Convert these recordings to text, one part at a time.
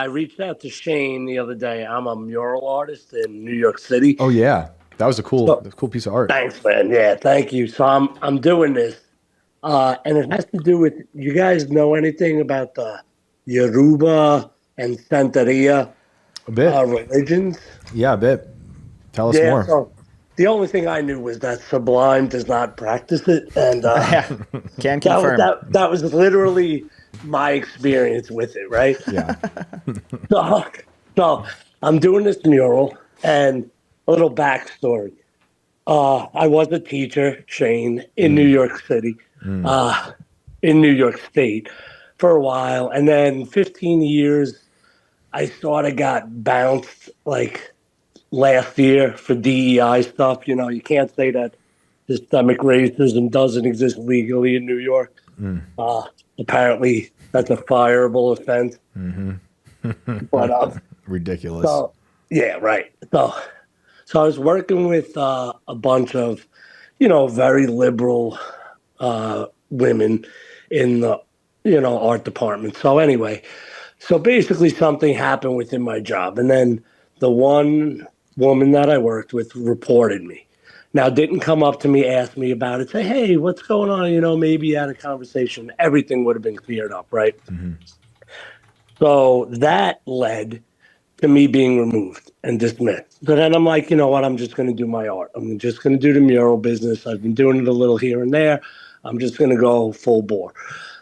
I reached out to Shane the other day. I'm a mural artist in New York City. Oh yeah, So that was a cool piece of art. thanks, man. Yeah, thank you. So I'm doing this, and it has to do with, you guys know anything about the Yoruba and Santeria A bit, religions? yeah, a bit. Tell us Yeah. more. So the only thing I knew was that Sublime does not practice it, and Yeah, can that was confirm. that was literally my experience with it, right? Yeah. So, so I'm doing this mural, and a little backstory. I was a teacher, Shane, in New Mm, York City, mm. uh, in New York State for a while. And then 15 years, I sort of got bounced like last year for DEI stuff. You know, you can't say that systemic racism doesn't exist legally in New York. Mm. Uh, Apparently, that's a fireable offense. But Ridiculous. so, yeah, right. So I was working with a bunch of, very liberal women in the, art department. So anyway, so basically something happened within my job. And then the one woman that I worked with reported me. Now, didn't come up to me, ask me about it, say, hey, what's going on? Maybe you had a conversation. Everything would have been cleared up, right? Hmm. So that led to me being removed and dismissed. So then I'm like, you know what? I'm just going to do my art. I'm just going to do the mural business. I've been doing it a little here and there. I'm just going to go full bore.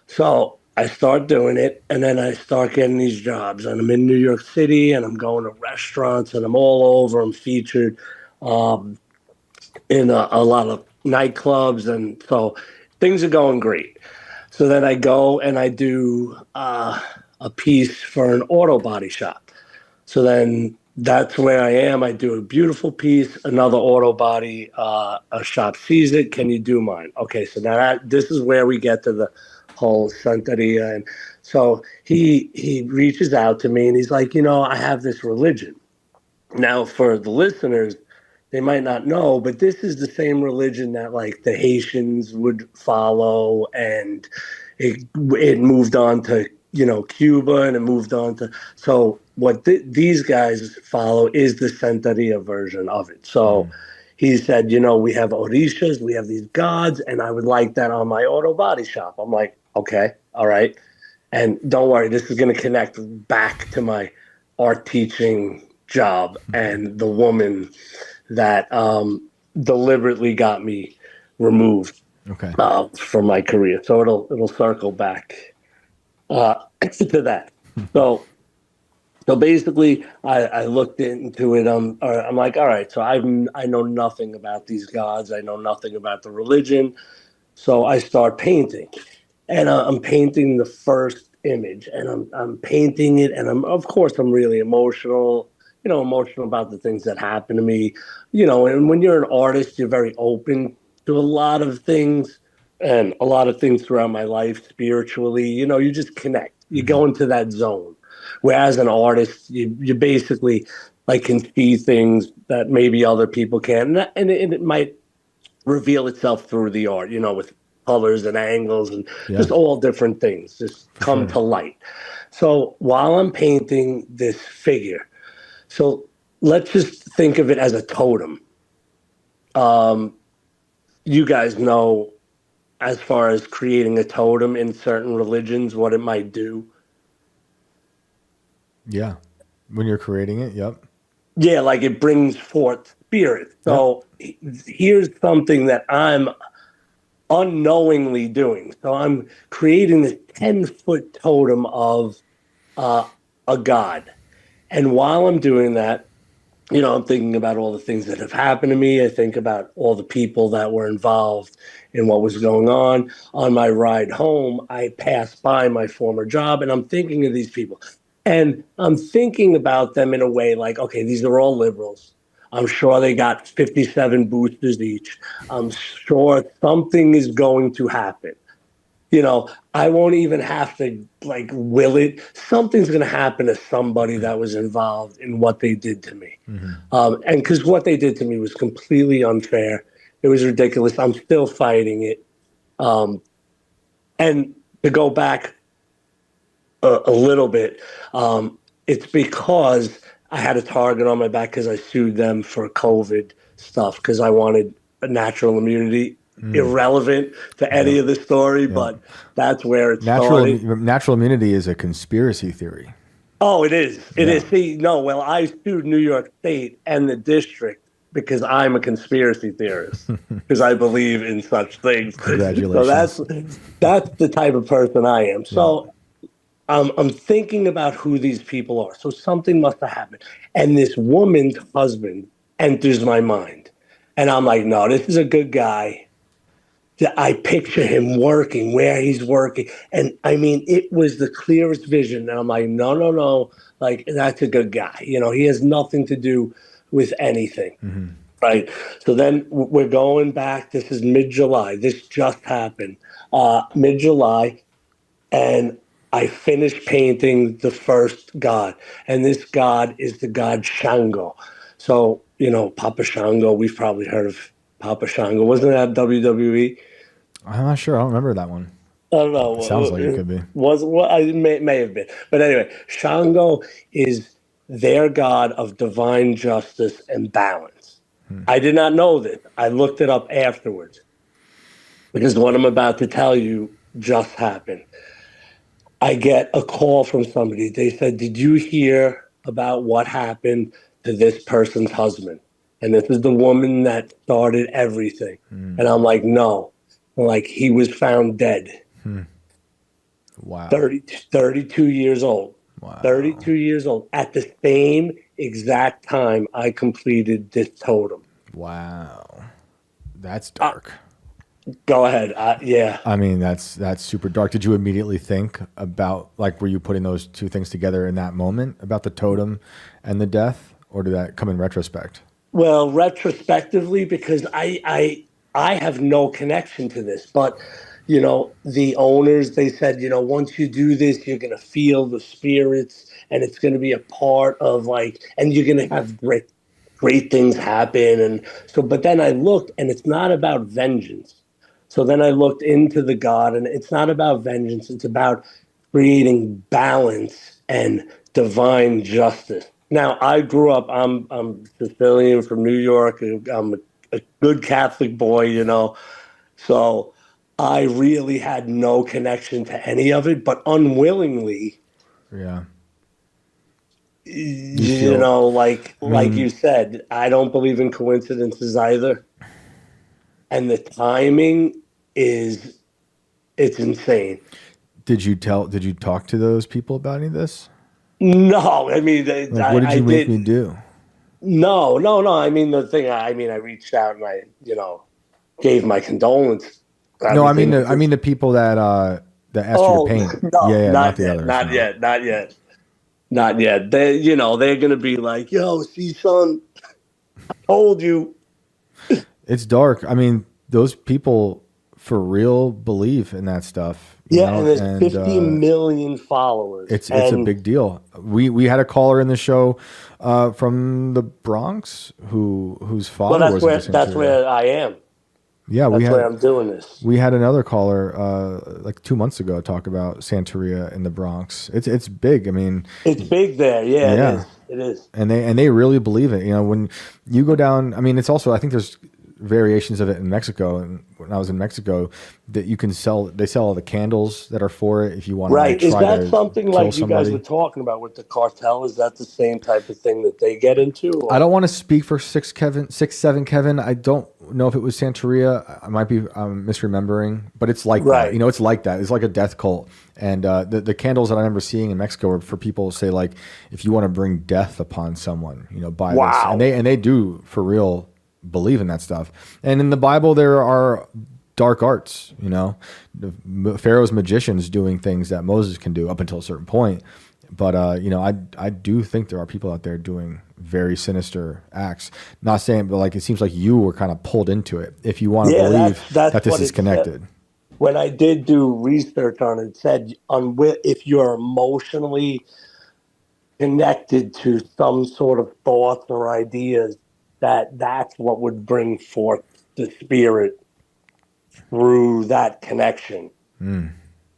So I start doing it, and then I start getting these jobs. And I'm in New York City, and I'm going to restaurants, and I'm all over. I'm featured um, in a lot of nightclubs, and so things are going great. So then I go and I do a piece for an auto body shop. So then that's where I am. I do a beautiful piece. Another auto body a shop sees it. Can you do mine? Okay, so now this is where we get to the whole Santeria. And so he reaches out to me and he's like, I have this religion. Now, for the listeners, they might not know, but this is the same religion that like the Haitians would follow, and it moved on to Cuba, and it moved on to, so what these guys follow is the Santeria version of it. So Mm. he said, we have orishas, we have these gods, and I would like that on my auto body shop. I'm like, okay, all right, and don't worry, this is going to connect back to my art teaching job and the woman that deliberately got me removed Okay. from my career. So it'll circle back to that. So so basically, I looked into it. I'm like, all right. So I know nothing about these gods. I know nothing about the religion. So I start painting, and I'm painting the first image, and I'm painting it, and of course I'm really emotional. Emotional about the things that happen to me. And when you're an artist, you're very open to a lot of things, and a lot of things throughout my life spiritually. You just connect. You Hmm. go into that zone. Whereas an artist, you basically like can see things that maybe other people can, and it might reveal itself through the art, with colors and angles and Yeah, just all different things just for come sure. to light. So while I'm painting this figure, so let's just think of it as a totem. Um, you guys know, as far as creating a totem in certain religions, what it might do. Yeah. When you're creating it, yep. Yeah, like it brings forth spirit. Yep. So here's something that I'm unknowingly doing. So I'm creating this 10-foot totem of uh, a god. And while I'm doing that, I'm thinking about all the things that have happened to me. I think about all the people that were involved in what was going on. On my ride home, I passed by my former job, and I'm thinking of these people. And I'm thinking about them in a way like, okay, these are all liberals. I'm sure they got 57 boosters each. I'm sure something is going to happen. I won't even have to like will it. Something's going to happen to somebody that was involved in what they did to me. Hmm. And because what they did to me was completely unfair. It was ridiculous. I'm still fighting it. Um, and to go back a little bit, it's because I had a target on my back because I sued them for COVID stuff because I wanted a natural immunity. Irrelevant to any of the story, but that's where it started. Natural immunity is a conspiracy theory. Oh, it is. It is. See, no, well, I sued New York State and the district because I'm a conspiracy theorist because I believe in such things. Congratulations. So that's the type of person I am. So I'm thinking about who these people are. So something must have happened. And this woman's husband enters my mind. And I'm like, no, this is a good guy. I picture him working, where he's working. And I mean, it was the clearest vision. And I'm like, no, no, no. Like, that's a good guy. You know, he has nothing to do with anything. Mm-hmm. Right. So then we're going back. This is mid-July. This just happened. Mid-July. And I finished painting the first god. And this god is the god Shango. So, you know, Papa Shango, we've probably heard of Papa Shango. Wasn't that WWE? I'm not sure. I don't remember that one. I don't know. It sounds like it could be. I may have been. But anyway, Shango is their god of divine justice and balance. I did not know this. I looked it up afterwards because what I'm about to tell you just happened. I get a call from somebody. They said, did you hear about what happened to this person's husband? And this is the woman that started everything. And I'm like, no. I'm like, he was found dead. Wow. 32 years old. Wow. 32 years old. At the same exact time I completed this totem. Wow. That's dark. Go ahead. Yeah. I mean, that's super dark. Did you immediately think about, like, were you putting those two things together in that moment about the totem and the death, or did that come in retrospect? Well, retrospectively, because I have no connection to this, but you know, the owners, they said, you know, once you do this, you're going to feel the spirits and it's going to be a part of like, and you're going to have great things happen. And so, but then I looked and it's not about vengeance. So then I looked into the God and it's not about vengeance. It's about creating balance and divine justice. Now, I grew up, I'm Sicilian from New York. I'm a good Catholic boy, you know. So I really had no connection to any of it, but unwillingly, Yeah. you know, like you said, I don't believe in coincidences either. And the timing it's insane. Did you talk to those people about any of this? No, I mean, What did you make me do? No. I mean, I reached out and I, you know, gave my condolence. No, I mean the people that asked you to paint. No, yeah, not the yet, others. not yet. They, you know, they're gonna be like, "Yo, see, son, I told you." It's dark. I mean, those people for real believe in that stuff. Yeah, and there's 50 million followers. It's a big deal. We had a caller in the show from the Bronx whose father was. That's where I am. Yeah, that's where I'm doing this. We had another caller like 2 months ago talk about Santeria in the Bronx. It's big. I mean, it's big there. Yeah, it is. And they really believe it. You know, when you go down, I mean, it's also, I think there's variations of it in Mexico. And when I was in Mexico, that you can they sell all the candles that are for it if you want to. Right. Is that something like you guys were talking about with the cartel? Is that the same type of thing that they get into? Or? I don't want to speak for 6'7" Kevin. I don't know if it was Santeria. I might be misremembering, but it's like that. You know, it's like that. It's like a death cult. And the candles that I remember seeing in Mexico were for people to say, like, if you want to bring death upon someone, you know, buy this. And they do for real believe in that stuff. And in the Bible, there are dark arts, you know, Pharaoh's magicians doing things that Moses can do up until a certain point. But, you know, I do think there are people out there doing very sinister acts. Not saying, but like, it seems like you were kind of pulled into it. If you want to believe that this is connected. When I did do research on it, it said if you're emotionally connected to some sort of thoughts or ideas, that's what would bring forth the spirit through that connection.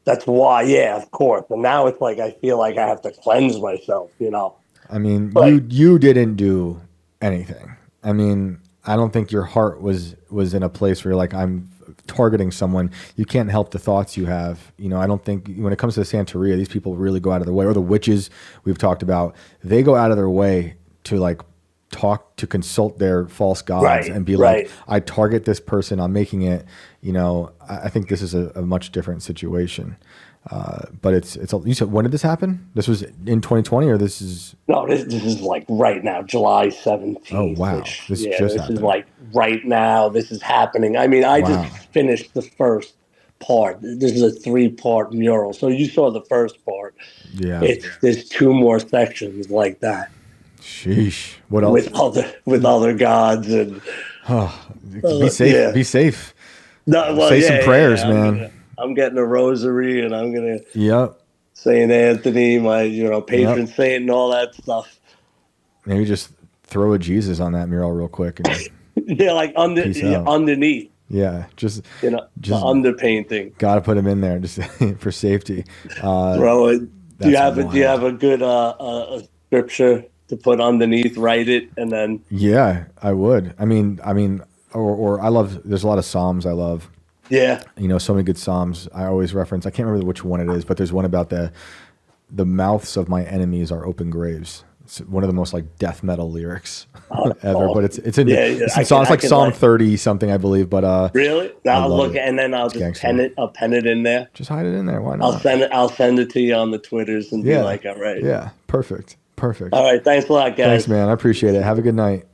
That's why, yeah, of course. And now it's like I feel like I have to cleanse myself, you know. I mean, But you didn't do anything. I mean, I don't think your heart was in a place where you're like, I'm targeting someone. You can't help the thoughts you have. You know, I don't think when it comes to Santeria, these people really go out of their way, or the witches we've talked about, they go out of their way to like consult their false gods and be like, I target this person, I'm making it, you know. I think this is a much different situation. But you said, when did this happen? This was in 2020, or this is? no, this is like right now, July 17th. Oh, wow. This is like right now. This is happening. I mean, I just finished the first part. This is a 3-part mural. So you saw the first part. Yeah. There's 2 more sections like that. Sheesh. What else? With other gods and. Be safe. Yeah. Be safe. No, well, say some prayers, man. I'm getting a rosary, and I'm gonna. Yep. Saint Anthony, my patron saint, and all that stuff. Maybe just throw a Jesus on that mural real quick. And yeah, like underneath. Yeah, just the underpainting. Got to put him in there just for safety. Throw it. Do you have a good scripture to put underneath? Write it and then. Yeah, I would. I mean, or I love. There's a lot of Psalms I love. Yeah. You know, so many good Psalms. I always reference. I can't remember which one it is, but there's one about the mouths of my enemies are open graves. It's one of the most like death metal lyrics ever. But it's in songs like Psalm 30 something, I believe. But really, I'll look and then I'll just pen it. I'll pen it in there. Just hide it in there. Why not? I'll send it to you on the Twitters and be like, all right. Yeah, perfect. All right, thanks a lot, guys. Thanks, man. I appreciate it. Have a good night.